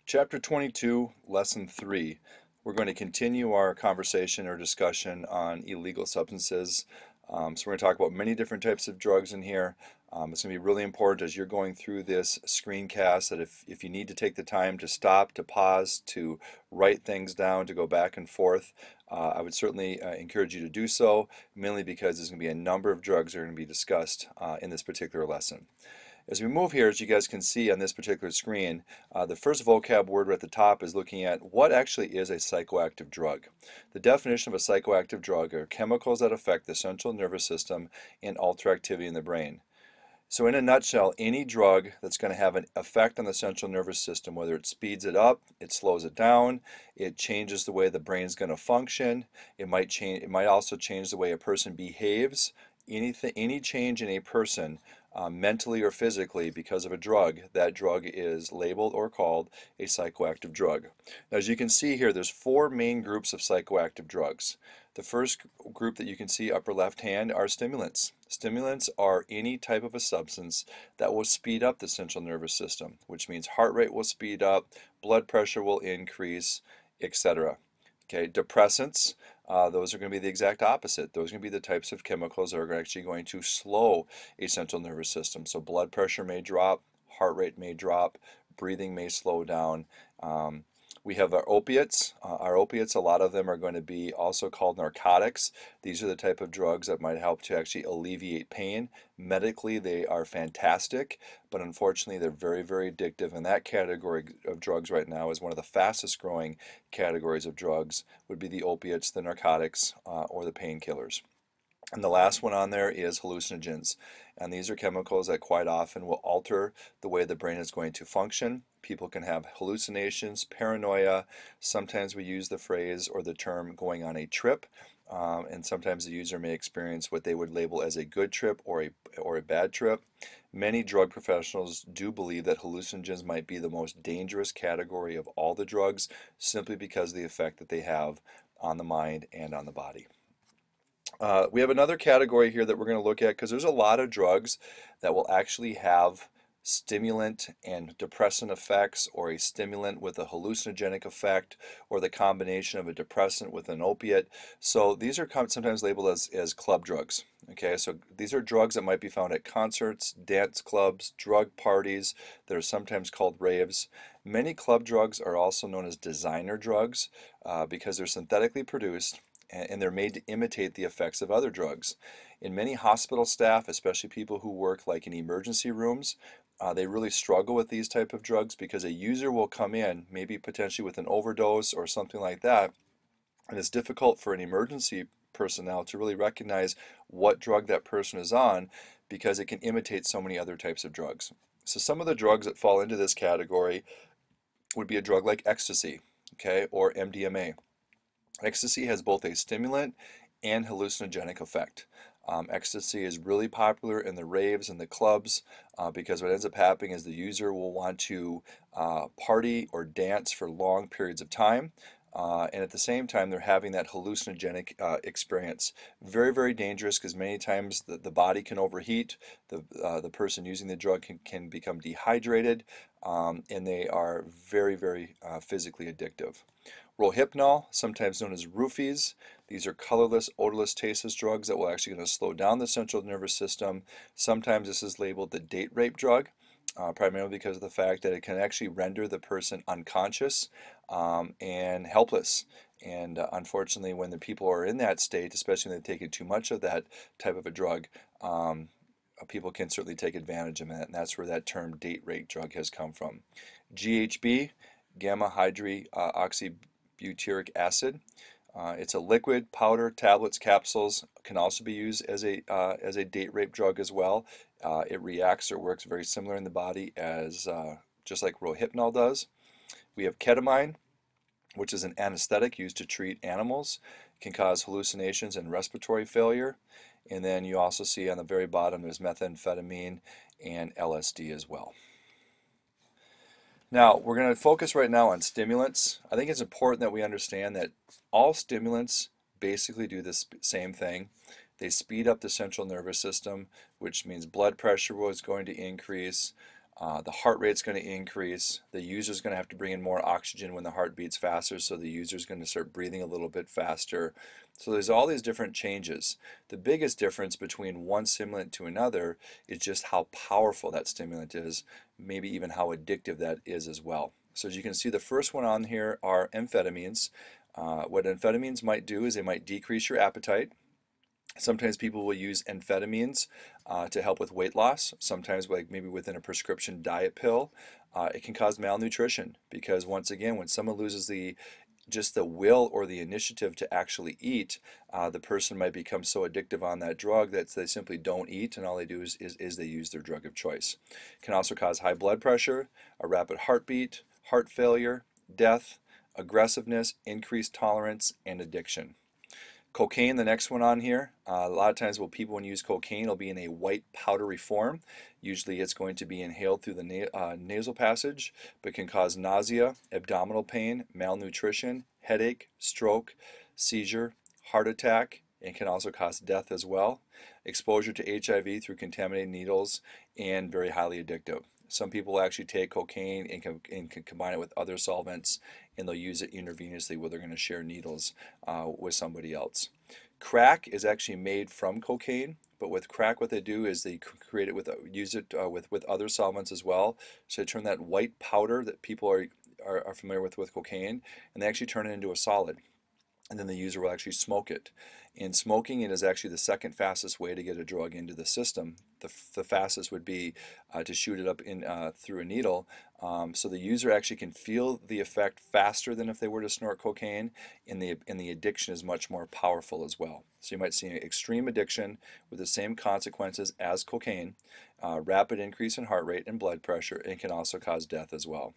Chapter 22, Lesson 3. We're going to continue our conversation or discussion on illegal substances. So we're going to talk about many different types of drugs in here. It's going to be really important as you're going through this screencast that if you need to take the time to stop, to pause, to write things down, to go back and forth, I would certainly encourage you to do so, mainly because there's going to be a number of drugs that are going to be discussed in this particular lesson. As we move here, as you guys can see on this particular screen, the first vocab word right at the top is looking at what actually is a psychoactive drug. The definition of a psychoactive drug are chemicals that affect the central nervous system and alter activity in the brain. So in a nutshell, any drug that's going to have an effect on the central nervous system, whether it speeds it up, it slows it down, it changes the way the brain is going to function, it might also change the way a person behaves. Any change in a person, mentally or physically, because of a drug, that drug is labeled or called a psychoactive drug. Now, as you can see here, there's four main groups of psychoactive drugs. The first group that you can see upper left hand are stimulants. Stimulants are any type of a substance that will speed up the central nervous system, which means heart rate will speed up, blood pressure will increase, etc. Okay, depressants, those are going to be the exact opposite. Those are going to be the types of chemicals that are actually going to slow a central nervous system. So blood pressure may drop, heart rate may drop, breathing may slow down. We have our opiates. Our opiates, a lot of them are going to be also called narcotics. These are the type of drugs that might help to actually alleviate pain. Medically, they are fantastic, but unfortunately, they're very, very addictive. And that category of drugs right now is one of the fastest growing categories of drugs, would be the opiates, the narcotics, or the painkillers. And the last one on there is hallucinogens. And these are chemicals that quite often will alter the way the brain is going to function. People can have hallucinations, paranoia. Sometimes we use the phrase or the term going on a trip. And sometimes the user may experience what they would label as a good trip or a bad trip. Many drug professionals do believe that hallucinogens might be the most dangerous category of all the drugs, simply because of the effect that they have on the mind and on the body. We have another category here that we're going to look at because there's a lot of drugs that will actually have stimulant and depressant effects, or a stimulant with a hallucinogenic effect, or the combination of a depressant with an opiate. So these are sometimes labeled as club drugs. Okay, so these are drugs that might be found at concerts, dance clubs, drug parties that are sometimes called raves. Many club drugs are also known as designer drugs because they're synthetically produced and they're made to imitate the effects of other drugs. In many hospital staff, especially people who work like in emergency rooms, they really struggle with these type of drugs because a user will come in, maybe potentially with an overdose or something like that, and it's difficult for an emergency personnel to really recognize what drug that person is on because it can imitate so many other types of drugs. So some of the drugs that fall into this category would be a drug like ecstasy, okay, or MDMA. Ecstasy has both a stimulant and hallucinogenic effect. Ecstasy is really popular in the raves and the clubs because what ends up happening is the user will want to party or dance for long periods of time. And at the same time, they're having that hallucinogenic experience. Very, very dangerous because many times the body can overheat. The person using the drug can become dehydrated, and they are very, very physically addictive. Rohypnol, sometimes known as roofies. These are colorless, odorless, tasteless drugs that will actually going to slow down the central nervous system. Sometimes this is labeled the date rape drug, primarily because of the fact that it can actually render the person unconscious and helpless. And unfortunately, when the people are in that state, especially when they've taken too much of that type of a drug, people can certainly take advantage of that, and that's where that term date rape drug has come from. GHB, gamma hydroxybutyric acid. It's a liquid, powder, tablets, capsules. Can also be used as a date rape drug as well. It reacts or works very similar in the body as just like Rohypnol does. We have ketamine, which is an anesthetic used to treat animals. It can cause hallucinations and respiratory failure. And then you also see on the very bottom there's methamphetamine and LSD as well. Now, we're going to focus right now on stimulants. I think it's important that we understand that all stimulants basically do the same thing. They speed up the central nervous system, which means blood pressure is going to increase. The heart rate's going to increase. The user's going to have to bring in more oxygen when the heart beats faster, so the user's going to start breathing a little bit faster. So there's all these different changes. The biggest difference between one stimulant to another is just how powerful that stimulant is, maybe even how addictive that is as well. So as you can see, the first one on here are amphetamines. What amphetamines might do is they might decrease your appetite. Sometimes people will use amphetamines to help with weight loss. Sometimes, like maybe within a prescription diet pill, it can cause malnutrition because once again, when someone loses just the will or the initiative to actually eat, the person might become so addictive on that drug that they simply don't eat, and all they do is they use their drug of choice. It can also cause high blood pressure, a rapid heartbeat, heart failure, death, aggressiveness, increased tolerance, and addiction. Cocaine, the next one on here. A lot of times when use cocaine, it'll be in a white powdery form. Usually it's going to be inhaled through the nasal passage, but can cause nausea, abdominal pain, malnutrition, headache, stroke, seizure, heart attack, and can also cause death as well. Exposure to HIV through contaminated needles, and very highly addictive. Some people actually take cocaine and can combine it with other solvents, and they'll use it intravenously where they're going to share needles with somebody else. Crack is actually made from cocaine, but with crack what they do is they create it use it with other solvents as well. So they turn that white powder that people are familiar with cocaine, and they actually turn it into a solid. And then the user will actually smoke it. And smoking it is actually the second fastest way to get a drug into the system. The fastest would be to shoot it up through a needle. So the user actually can feel the effect faster than if they were to snort cocaine, and the addiction is much more powerful as well. So you might see an extreme addiction with the same consequences as cocaine, rapid increase in heart rate and blood pressure, and can also cause death as well.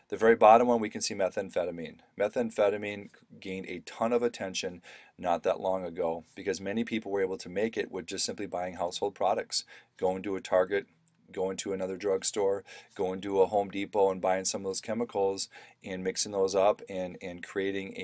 The very bottom one, we can see methamphetamine. Methamphetamine gained a ton of attention not that long ago because many people were able to make it with just simply buying household products, going to a Target, going to another drugstore, going to a Home Depot and buying some of those chemicals and mixing those up and creating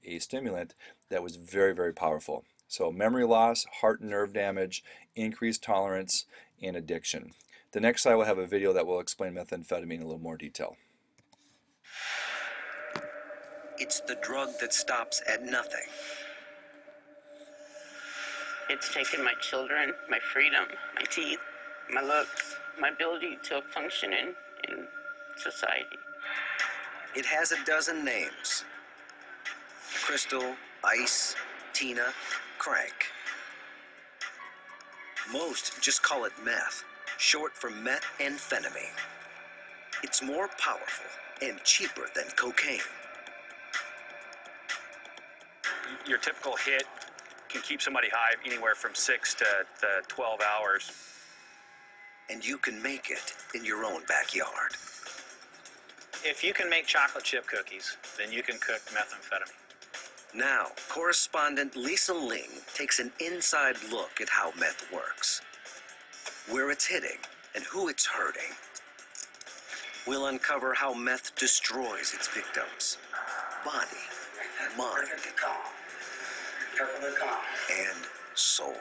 a stimulant that was very, very powerful. So memory loss, heart and nerve damage, increased tolerance, and addiction. The next slide will have a video that will explain methamphetamine in a little more detail. It's the drug that stops at nothing. It's taken my children, my freedom, my teeth, my looks, my ability to function in society. It has a dozen names. Crystal, Ice, Tina, Crank. Most just call it meth, short for methamphetamine. It's more powerful and cheaper than cocaine. Your typical hit can keep somebody high anywhere from 6 to 12 hours. And you can make it in your own backyard. If you can make chocolate chip cookies, then you can cook methamphetamine. Now, correspondent Lisa Ling takes an inside look at how meth works, where it's hitting and who it's hurting. We'll uncover how meth destroys its victims, body, mind, and soul.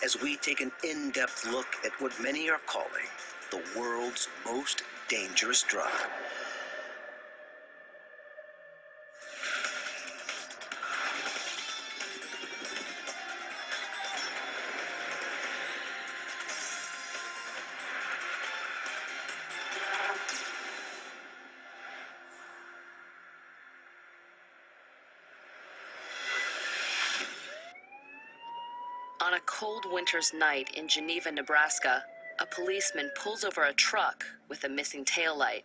As we take an in-depth look at what many are calling the world's most dangerous drug. On a cold winter's night in Geneva, Nebraska, a policeman pulls over a truck with a missing taillight.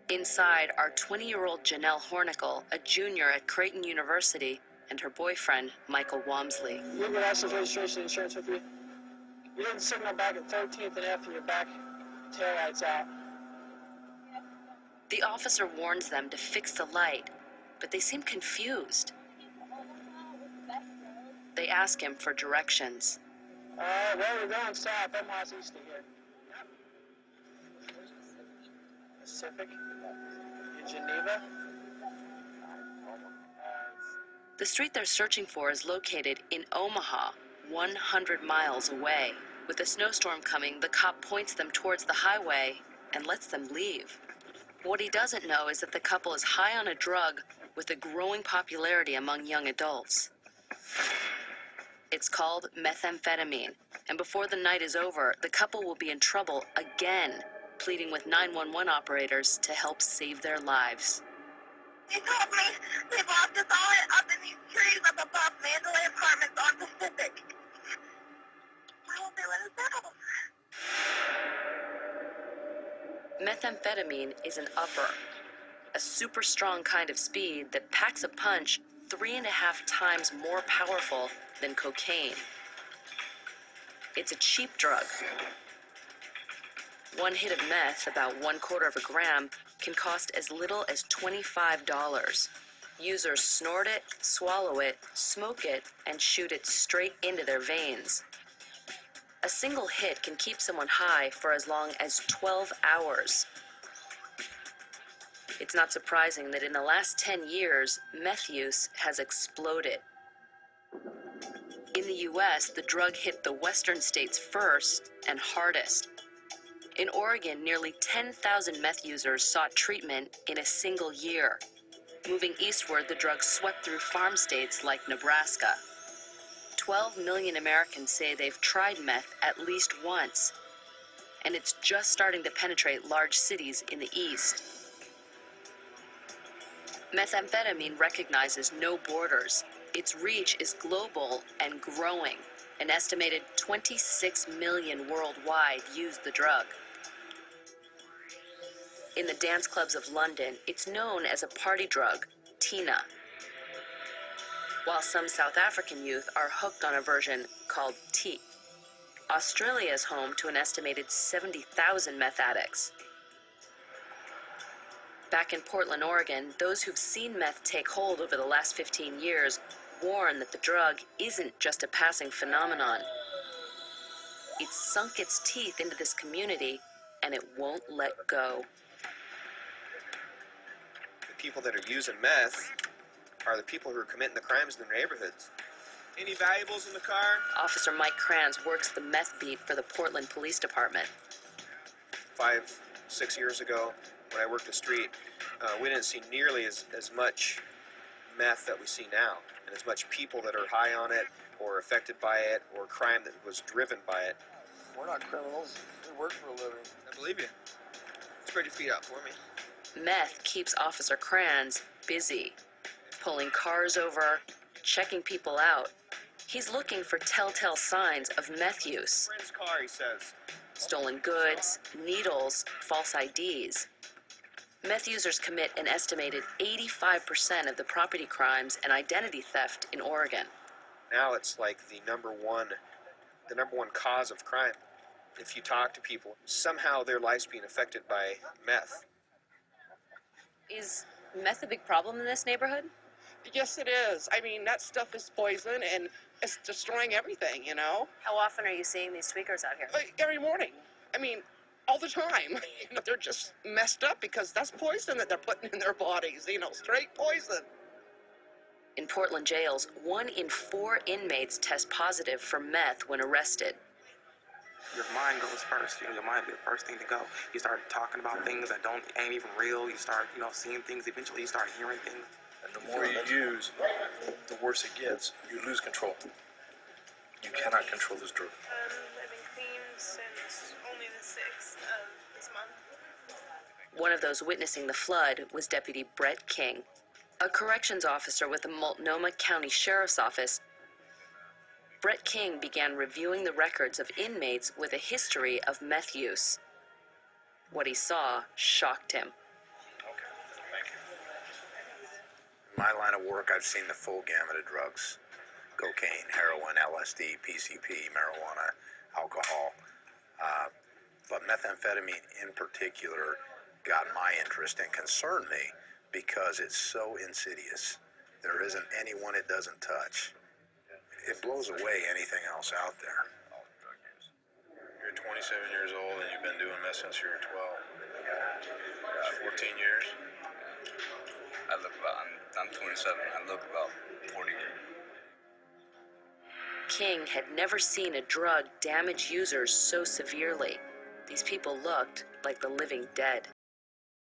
Inside are 20-year-old Janelle Hornicle, a junior at Creighton University, and her boyfriend, Michael Wamsley. You have your license, registration, insurance with you? You didn't signal back at 13th and after your back taillight's out. The officer warns them to fix the light, but they seem confused. They ask him for directions. Where we're going south, I'm miles east of here. Pacific? In Geneva? The street they're searching for is located in Omaha, 100 miles away. With a snowstorm coming, the cop points them towards the highway and lets them leave. What he doesn't know is that the couple is high on a drug with a growing popularity among young adults. It's called methamphetamine, and before the night is over, the couple will be in trouble again, pleading with 911 operators to help save their lives. He told me they locked us all up in these trees up above Mandalay Apartments on Pacific. Why won't they let us out? Methamphetamine is an upper, a super strong kind of speed that packs a punch 3.5 times more powerful than cocaine. It's a cheap drug. One hit of meth, about 1/4 of a gram, can cost as little as $25. Users snort it, swallow it, smoke it, and shoot it straight into their veins. A single hit can keep someone high for as long as 12 hours. It's not surprising that in the last 10 years, meth use has exploded. In the US, the drug hit the western states first and hardest. In Oregon, nearly 10,000 meth users sought treatment in a single year. Moving eastward, the drug swept through farm states like Nebraska. 12 million Americans say they've tried meth at least once, and it's just starting to penetrate large cities in the east. Methamphetamine recognizes no borders. Its reach is global and growing. An estimated 26 million worldwide use the drug. In the dance clubs of London, it's known as a party drug, Tina. While some South African youth are hooked on a version called T. Australia is home to an estimated 70,000 meth addicts. Back in Portland, Oregon, those who've seen meth take hold over the last 15 years warn that the drug isn't just a passing phenomenon. It's sunk its teeth into this community, and it won't let go. The people that are using meth are the people who are committing the crimes in their neighborhoods. Any valuables in the car? Officer Mike Kranz works the meth beat for the Portland Police Department. 5, 6 years ago, when I worked the street, we didn't see nearly as much meth that we see now, and as much people that are high on it, or affected by it, or crime that was driven by it. We're not criminals. We work for a living. I believe you. Spread your feet out for me. Meth keeps Officer Kranz busy, pulling cars over, checking people out. He's looking for telltale signs of meth use. Friend's car, he says. Stolen goods, needles, false IDs. Meth users commit an estimated 85% of the property crimes and identity theft in Oregon. Now it's like the number one cause of crime. If you talk to people, somehow their life's being affected by meth. Is meth a big problem in this neighborhood? Yes, it is. I mean, that stuff is poison and it's destroying everything, you know? How often are you seeing these tweakers out here? Like, every morning. I mean, all the time. You know, they're just messed up because that's poison that they're putting in their bodies, you know, straight poison. In Portland jails, 1 in 4 inmates test positive for meth when arrested. Your mind goes first. You know, your mind be the first thing to go. You start talking about things that ain't even real. You start, seeing things. Eventually, you start hearing things. And the more you use, the worse it gets. You lose control. You cannot control this drug. I've been clean since only the 6th of this month. One of those witnessing the flood was Deputy Brett King, a corrections officer with the Multnomah County Sheriff's Office. Brett King began reviewing the records of inmates with a history of meth use. What he saw shocked him. Okay, thank you. In my line of work, I've seen the full gamut of drugs. Cocaine, heroin, LSD, PCP, marijuana, alcohol. But methamphetamine in particular got my interest and concerned me because it's so insidious. There isn't anyone it doesn't touch. It blows away anything else out there. You're 27 years old and you've been doing meth since you were 12. 14 years? I'm 27. I look about 40. King had never seen a drug damage users so severely. These people looked like the living dead.